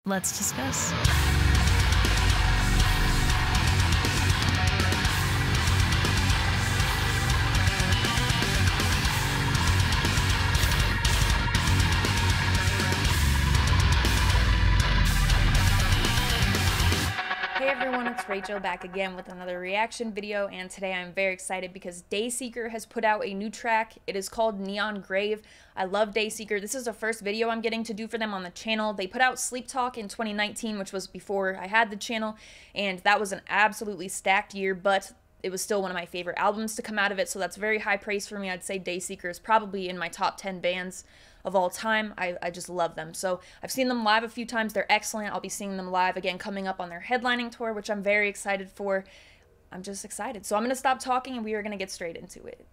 Let's discuss. Hey everyone, it's Rachel back again with another reaction video, and today I'm very excited because Dayseeker has put out a new track. It is called Neon Grave. I love Dayseeker. This is the first video I'm getting to do for them on the channel. They put out Sleep Talk in 2019, which was before I had the channel, and that was an absolutely stacked year, but it was still one of my favorite albums to come out of it, so that's very high praise for me. I'd say Dayseeker is probably in my top 10 bands of all time. I just love them. So I've seen them live a few times. They're excellent. I'll be seeing them live again coming up on their headlining tour, which I'm very excited for. I'm just excited. So I'm going to stop talking and we are going to get straight into it.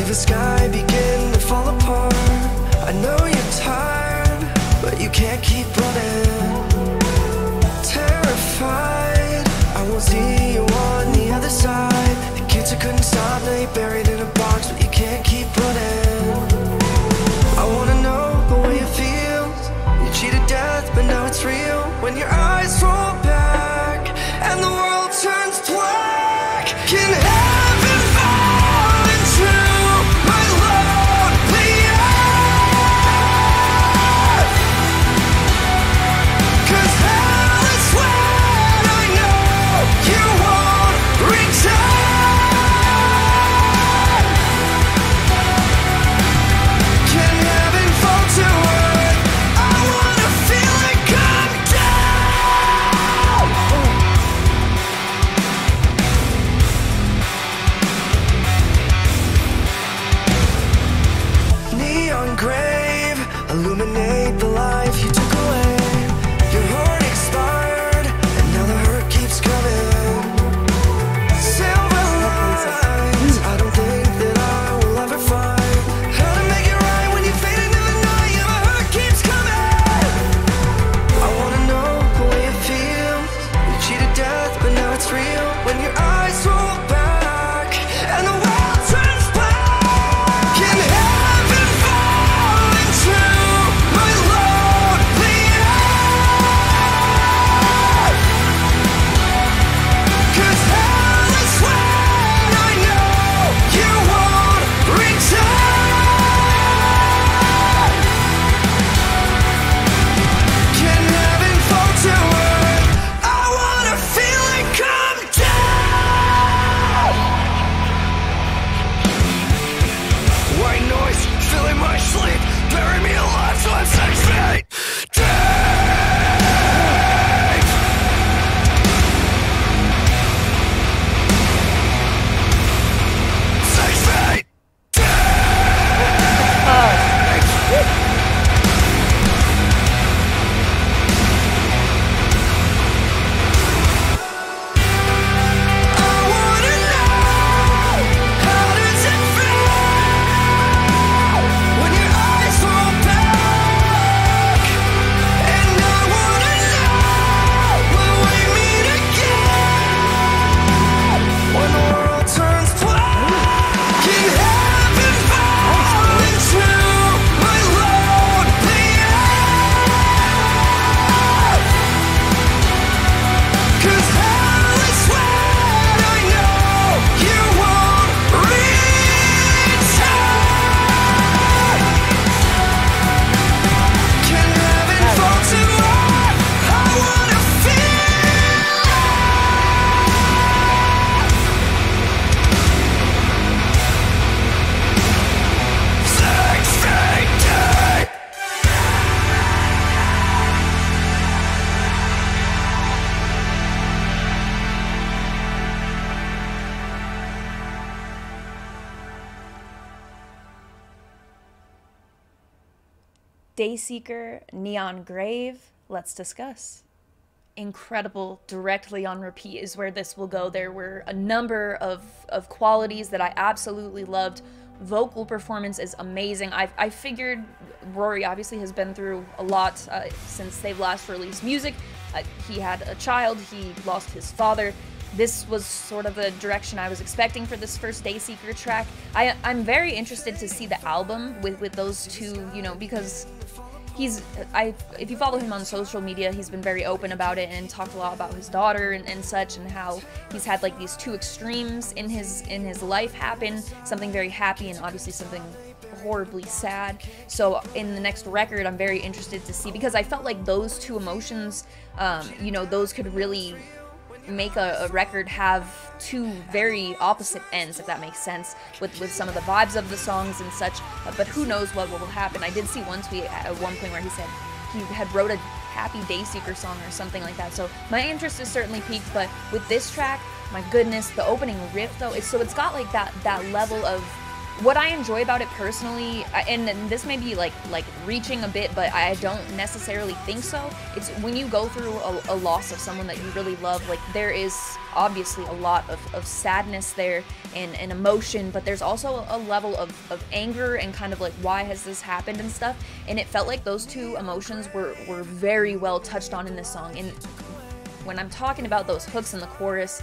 The sky begin to fall apart. I know you're tired, but you can't keep running. Terrified, I won't see you on the other side. The kids couldn't stop, now you're buried in a box, but you can't keep running. I wanna know the way it feels. You cheated death, but now it's real. When your eyes roll back and the world turns black. Can heaven fall into grave, illuminate the life you took away. Your heart expired, and now the hurt keeps coming. Silver lines, I don't think that I will ever find how to make it right when you fade into the night. Yeah, my hurt keeps coming. I wanna know the way it feels. You cheated death, but now it's real. When your eyes roll back and the world turns black. Can heaven fall into my lonely life? 'Cause hell is when I know you won't return. Can heaven fall to earth? I wanna feel it come down. White noise filling my sleep. Bury me alive so I'm 6 feet deep. 6 feet deep. I wanna know, how does it feel when your eyes roll back? And I wanna know, will we meet again when the world turns black? Can heaven fall into my lonely life? 'Cause hell is when I know you won't return. Can heaven fall to earth? I wanna feel. 6 feet deep. Dayseeker, Neon Grave. Let's discuss. incredible. Directly on repeat is where this will go. There were a number of qualities that I absolutely loved. Vocal performance is amazing. I figured Rory obviously has been through a lot since they've last released music. He had a child, he lost his father. This was sort of the direction I was expecting for this first Dayseeker track. I'm very interested to see the album with those two, you know, because if you follow him on social media, he's been very open about it and talked a lot about his daughter and such, and how he's had like these two extremes in his life happen, something very happy and obviously something horribly sad. So in the next record, I'm very interested to see, because I felt like those two emotions, you know, those could really make a record have two very opposite ends, if that makes sense, with some of the vibes of the songs and such. But who knows what will happen. I did see one tweet at one point where he said he had wrote a Happy Dayseeker song or something like that. So my interest is certainly peaked. But with this track, my goodness, the opening riff though, it's got like that level of what I enjoy about it personally, and this may be like reaching a bit, but I don't necessarily think so. It's when you go through a loss of someone that you really love, like there is obviously a lot of sadness there and emotion, but there's also a level of anger and kind of like, why has this happened and stuff. And it felt like those two emotions were very well touched on in this song. And when I'm talking about those hooks in the chorus,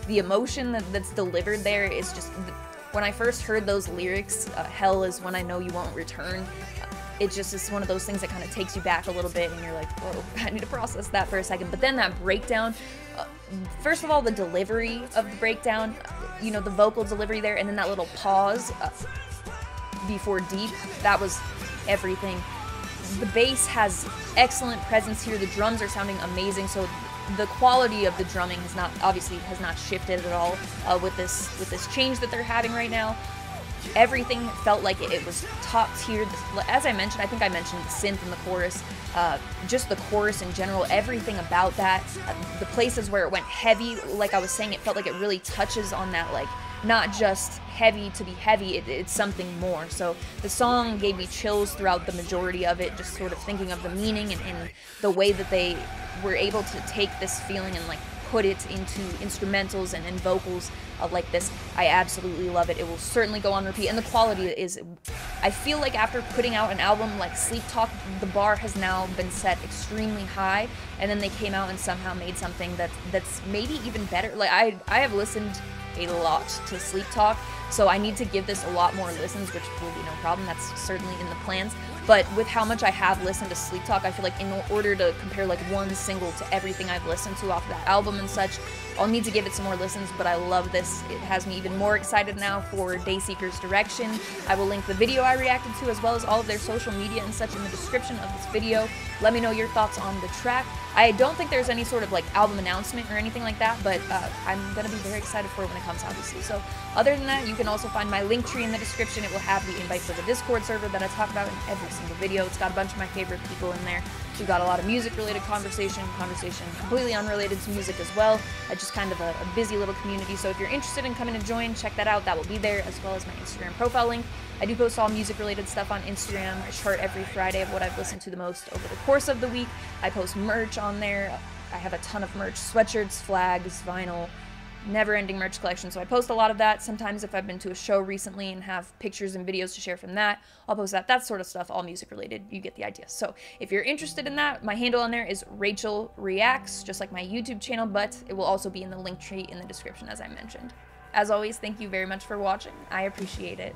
the emotion that's delivered there is just, when I first heard those lyrics, hell is when I know you won't return, it just is one of those things that kind of takes you back a little bit and you're like, whoa, I need to process that for a second. But then that breakdown, first of all, the delivery of the breakdown, you know, the vocal delivery there, and then that little pause before deep, that was everything. The bass has excellent presence here. The drums are sounding amazing. So the quality of the drumming has not shifted at all with this change that they're having right now. Everything felt like it was top tier. As I mentioned, I think I mentioned the synth in the chorus, just the chorus in general, everything about that. The places where it went heavy, like I was saying, it felt like it really touches on that, like, not just heavy to be heavy, it's something more. So the song gave me chills throughout the majority of it, just sort of thinking of the meaning and the way that they were able to take this feeling and like put it into instrumentals and vocals like this. I absolutely love it. It will certainly go on repeat, and the quality is, I feel like after putting out an album like Sleep Talk, the bar has now been set extremely high, and then they came out and somehow made something that's maybe even better. Like I have listened a lot to Sleep Talk, so I need to give this a lot more listens, which will be no problem. That's certainly in the plans. But with how much I have listened to Sleep Talk, I feel like in order to compare like one single to everything I've listened to off of that album and such, I'll need to give it some more listens. But I love this. It has me even more excited now for Dayseeker's direction. I will link the video I reacted to as well as all of their social media and such in the description of this video. Let me know your thoughts on the track. I don't think there's any sort of like album announcement or anything like that, but I'm going to be very excited for it when it comes, obviously. So other than that, you can also find my link tree in the description. It will have the invite for the Discord server that I talk about in every single video. It's got a bunch of my favorite people in there. We've got a lot of music-related conversation completely unrelated to music as well. Just kind of a busy little community. So if you're interested in coming to join, check that out. That will be there, as well as my Instagram profile link. I do post all music-related stuff on Instagram. I chart every Friday of what I've listened to the most over the course of the week. I post merch on there. I have a ton of merch, sweatshirts, flags, vinyl, never-ending merch collection. So I post a lot of that. Sometimes if I've been to a show recently and have pictures and videos to share from that, I'll post that. That sort of stuff, all music-related. You get the idea. So if you're interested in that, my handle on there is Rachel Reacts, just like my YouTube channel, but it will also be in the link tree in the description, as I mentioned. As always, thank you very much for watching. I appreciate it.